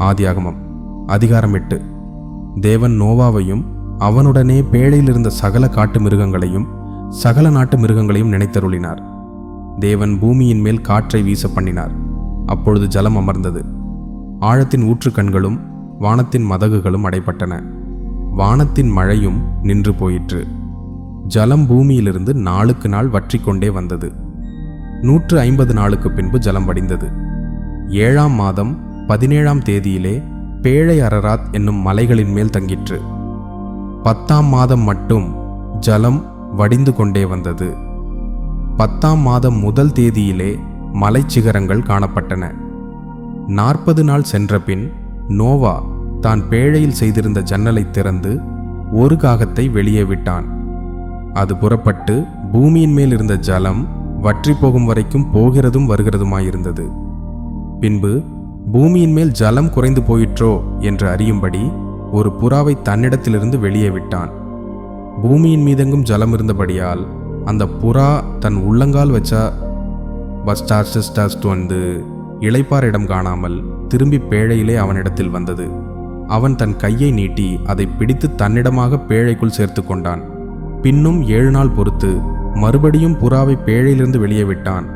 ஆதியாகமம் அதிகாரம் 8. தேவன் நோவாவையும் அவனுடனே பேழையில் இருந்த சகல காட்டு மிருகங்களையும் சகல நாட்டு மிருகங்களையும் நினைத்தருளினார். தேவன் பூமியின் மேல் காற்றை வீச பண்ணினார். அப்பொழுது ஜலம் அமர்ந்தது. ஆழத்தின் ஊற்றுக்கண்களும் வானத்தின் மதகுகளும் அடைபட்டன. வானத்தின் மழையும் நின்று போயிற்று. ஜலம் பூமியிலிருந்து நாளுக்கு நாள் வற்றிக்கொண்டே வந்தது. 150 நாளுக்கு பின்பு ஜலம் வடிந்தது. 7ஆம் மாதம் 17ஆம் தேதியிலே பேழை அரராத் என்னும் மலைகளின் மேல் தங்கிற்று. 10ஆம் மாதம் மட்டும் ஜலம் வடிந்து கொண்டே வந்தது. 10ஆம் மாதம் முதல் தேதியிலே மலைச்சிகரங்கள் காணப்பட்டன. 40 நாள் சென்ற பின் நோவா தான் பேழையில் செய்திருந்த ஜன்னலை திறந்து ஒரு காகத்தை வெளியே விட்டான். அது புறப்பட்டு பூமியின் மேல் இருந்த ஜலம் வற்றி போகும் வரைக்கும் போகிறதும் வருகிறதுமாயிருந்தது. பின்பு பூமியின் மேல் ஜலம் குறைந்து போயிற்றோ என்று அறியும்படி ஒரு புறாவை தன்னிடத்திலிருந்து வெளியே விட்டான். பூமியின் மீதெங்கும் ஜலம் இருந்தபடியால் அந்த புறா தன் உள்ளங்கால் வச்சா வந்து இளைப்பார் இடம் காணாமல் திரும்பி பேழையிலே அவனிடத்தில் வந்தது. அவன் தன் கையை நீட்டி அதை பிடித்து தன்னிடமாக பேழைக்குள் சேர்த்து கொண்டான். பின்னும் 7 நாள் பொறுத்து மறுபடியும் புறாவை பேழையிலிருந்து வெளியே விட்டான்.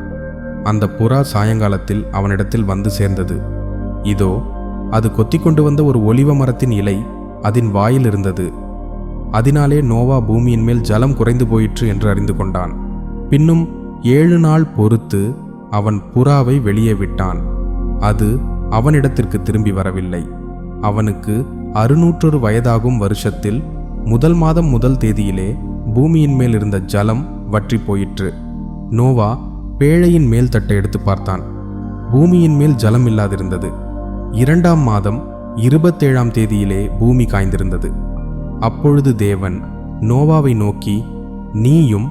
அந்த புறா சாயங்காலத்தில் அவனிடத்தில் வந்து சேர்ந்தது. இதோ, அது கொத்தி கொண்டு வந்த ஒரு ஒலிவ மரத்தின் இலை அதன் வாயில் இருந்தது. அதனாலே நோவா பூமியின் மேல் ஜலம் குறைந்து போயிற்று என்று அறிந்து கொண்டான். பின்னும் 7 நாள் பொறுத்து அவன் புறாவை வெளியே விட்டான். அது அவனிடத்திற்கு திரும்பி வரவில்லை. அவனுக்கு 600 வயதாகும் வருஷத்தில் முதல் மாதம் முதல் தேதியிலே பூமியின் மேல் இருந்த ஜலம் வற்றி போயிற்று. நோவா பேழையின் மேல் தட்டை எடுத்து பார்த்தான். பூமியின் மேல் ஜலம் இல்லாதிருந்தது. 2ஆம் மாதம் 27ஆம் தேதியிலே பூமி காய்ந்திருந்தது. அப்பொழுது தேவன் நோவாவை நோக்கி, நீயும்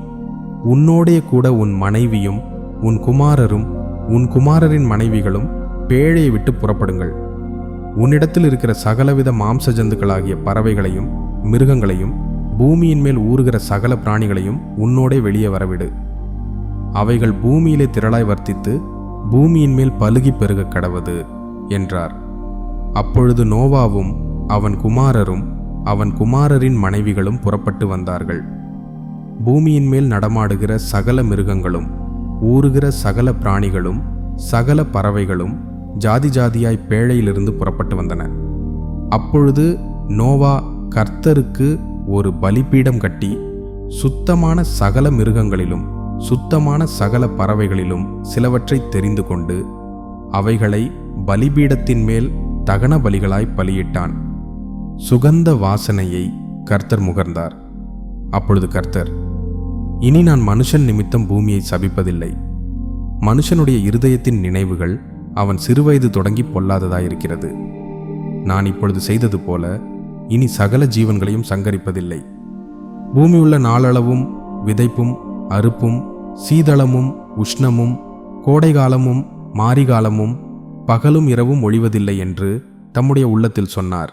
உன்னோடே கூட உன் மனைவியும் உன் குமாரரும் உன் குமாரரின் மனைவிகளும் பேழையை விட்டு புறப்படுங்கள். உன்னிடத்தில் இருக்கிற சகலவித மாம்ச ஜந்துக்களாகிய பறவைகளையும் மிருகங்களையும் பூமியின் மேல் ஊறுகிற சகல பிராணிகளையும் உன்னோடே வெளியே வரவிடு. அவைகள் பூமியிலே திரளாய் வர்த்தித்து பூமியின் மேல் பலுகி பெருக கடவது என்றார். அப்பொழுது நோவாவும் அவன் குமாரரும் அவன் குமாரரின் மனைவிகளும் புறப்பட்டு வந்தார்கள். பூமியின் மேல் நடமாடுகிற சகல மிருகங்களும் ஊறுகிற சகல பிராணிகளும் சகல பறவைகளும் ஜாதி ஜாதியாய் பேழையிலிருந்து புறப்பட்டு வந்தன. அப்பொழுது நோவா கர்த்தருக்கு ஒரு பலிபீடம் கட்டி சுத்தமான சகல மிருகங்களிலும் சுத்தமான சகல பறவைகளிலும் சிலவற்றை தெரிந்து கொண்டு அவைகளை பலிபீடத்தின் மேல் தகன பலிகளாய் பலியிட்டான். சுகந்த வாசனையை கர்த்தர் முகர்ந்தார். அப்பொழுது கர்த்தர், இனி நான் மனுஷன் நிமித்தம் பூமியை சபிப்பதில்லை. மனுஷனுடைய இருதயத்தின் நினைவுகள் அவன் சிறுவயது தொடங்கி பொல்லாததாயிருக்கிறது. நான் இப்பொழுது செய்தது போல இனி சகல ஜீவன்களையும் சங்கரிப்பதில்லை. பூமி உள்ள நாளளவும் விதைப்பும் அறுப்பும் சீதளமும் உஷ்ணமும் கோடைகாலமும் மாரிகாலமும் பகலும் இரவும் ஒழிவதில்லை என்று தம்முடைய உள்ளத்தில் சொன்னார்.